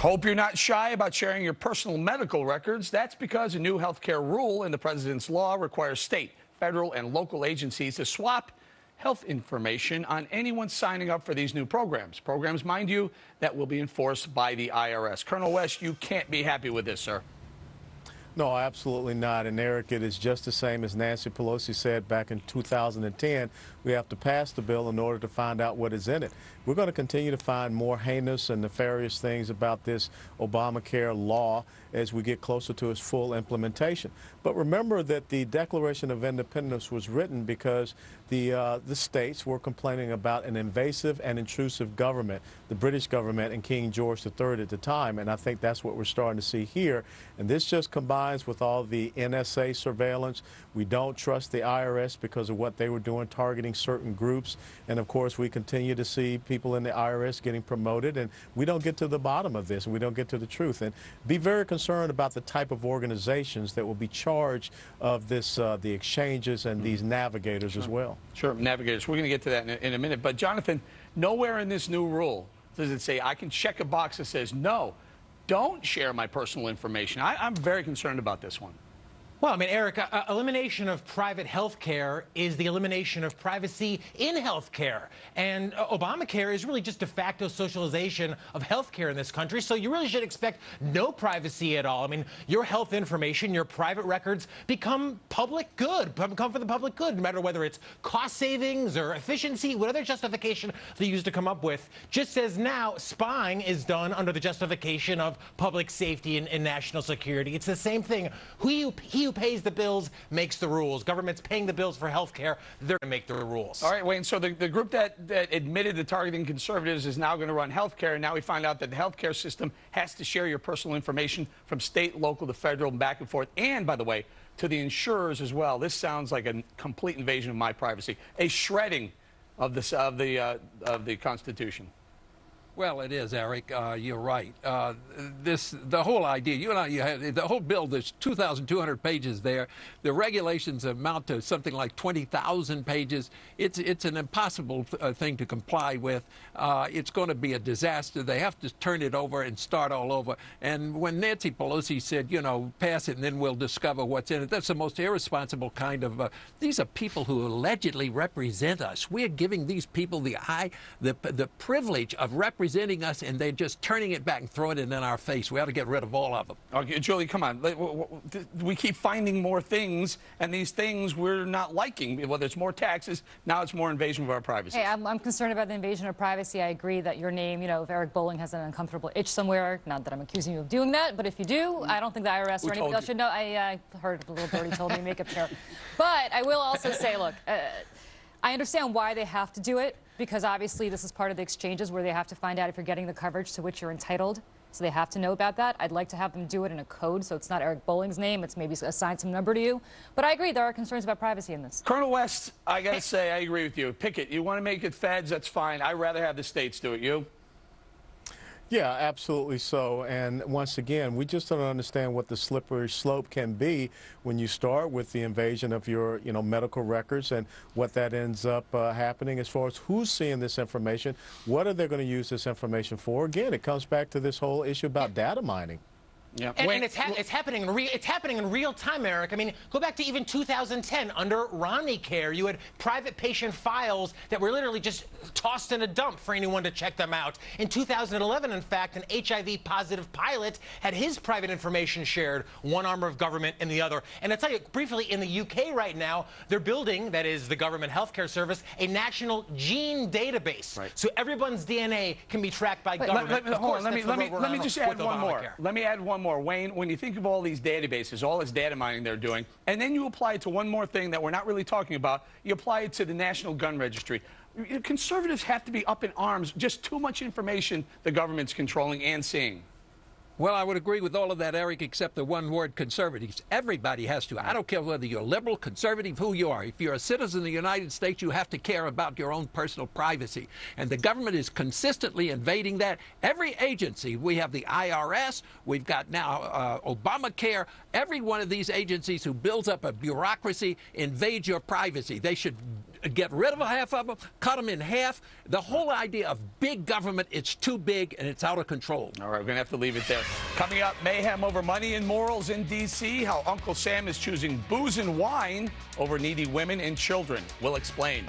Hope you're not shy about sharing your personal medical records. That's because a new healthcare rule in the president's law requires state, federal, and local agencies to swap health information on anyone signing up for these new programs. Programs, mind you, that will be enforced by the IRS. Colonel West, you can't be happy with this, sir. No, absolutely not. And Eric, it is just the same as Nancy Pelosi said back in 2010. We have to pass the bill in order to find out what is in it. We're going to continue to find more heinous and nefarious things about this Obamacare law as we get closer to its full implementation. But remember that the Declaration of Independence was written because the states were complaining about an invasive and intrusive government, the British government and King George III at the time. And I think that's what we're starting to see here. And this just combines with all the NSA surveillance. We don't trust the IRS because of what they were doing, targeting certain groups. And of course, we continue to see people in the IRS getting promoted, and we don't get to the bottom of this, and we don't get to the truth. And be very concerned about the type of organizations that will be charged of this, the exchanges and these navigators as well. Sure, navigators. We're going to get to that in a minute. But Jonathan, nowhere in this new rule does it say I can check a box that says no, don't share my personal information. I'm very concerned about this one. Well, I mean, Eric, elimination of private health care is the elimination of privacy in health care. And Obamacare is really just de facto socialization of health care in this country. So you really should expect no privacy at all. I mean, your health information, your private records become public good, become for the public good, no matter whether it's cost savings or efficiency, whatever justification they use to come up with. Just as now, spying is done under the justification of public safety and national security. It's the same thing. He who pays the bills makes the rules. Government's paying the bills for health care. They're going to make the rules. All right, Wayne, so the group that admitted to targeting conservatives is now going to run health care, and now we find out that the health care system has to share your personal information from state, local to federal, and back and forth, and, by the way, to the insurers as well. This sounds like a complete invasion of my privacy, a shredding of the Constitution. Well, it is, Eric. You're right. The whole idea, you had the whole bill, there's 2,200 pages there. The regulations amount to something like 20,000 pages. It's an impossible thing to comply with. It's going to be a disaster. They have to turn it over and start all over. And when Nancy Pelosi said, pass it and then we'll discover what's in it, that's the most irresponsible kind of, these are people who allegedly represent us. We're giving these people the privilege of representing us, and they're just turning it back and throwing it in our face. We ought to get rid of all of them. Okay, Julie, come on. We keep finding more things, and these things we're not liking. Whether it's more taxes, now it's more invasion of our privacy. Hey, I'm concerned about the invasion of privacy. I agree that your name, if Eric Bolling has an uncomfortable itch somewhere, not that I'm accusing you of doing that, but if you do, I don't think the IRS or anybody else should know. I heard a little birdie told me to make up here. But I will also say, look, I understand why they have to do it, because obviously this is part of the exchanges where they have to find out if you're getting the coverage to which you're entitled. So they have to know about that. I'd like to have them do it in a code, so it's not Eric Bolling's name. It's maybe assign some number to you. But I agree, there are concerns about privacy in this. Colonel West, I got to say, I agree with you. Pick it. You want to make it feds, that's fine. I'd rather have the states do it. You? Yeah, absolutely so. And once again, we just don't understand what the slippery slope can be when you start with the invasion of your, medical records and what that ends up happening as far as who's seeing this information. What are they going to use this information for? Again, it comes back to this whole issue about data mining. Yeah. And it's happening in real time, Eric. I mean, go back to even 2010 under Romney Care. You had private patient files that were literally just tossed in a dump for anyone to check them out. In 2011, in fact, an HIV-positive pilot had his private information shared, one arm of government and the other. And I'll tell you briefly, in the UK right now, they're building, that is the government healthcare service, a national gene database. Right. So everyone's DNA can be tracked by government. Let me just add one more. Let me add one more. Wayne, when you think of all these databases, all this data mining they're doing, and then you apply it to one more thing that we're not really talking about, you apply it to the National Gun Registry. Conservatives have to be up in arms. Just too much information the government's controlling and seeing. Well, I would agree with all of that, Eric, except the one word, conservatives. Everybody has to. I don't care whether you're liberal, conservative, who you are. If you're a citizen of the United States, you have to care about your own personal privacy. And the government is consistently invading that. Every agency, we have the IRS, we've got now Obamacare. Every one of these agencies who builds up a bureaucracy invades your privacy. They should get rid of half of them, cut them in half. The whole idea of big government, it's too big and it's out of control. All right, we're going to have to leave it there. Coming up, mayhem over money and morals in D.C., how Uncle Sam is choosing booze and wine over needy women and children. We'll explain.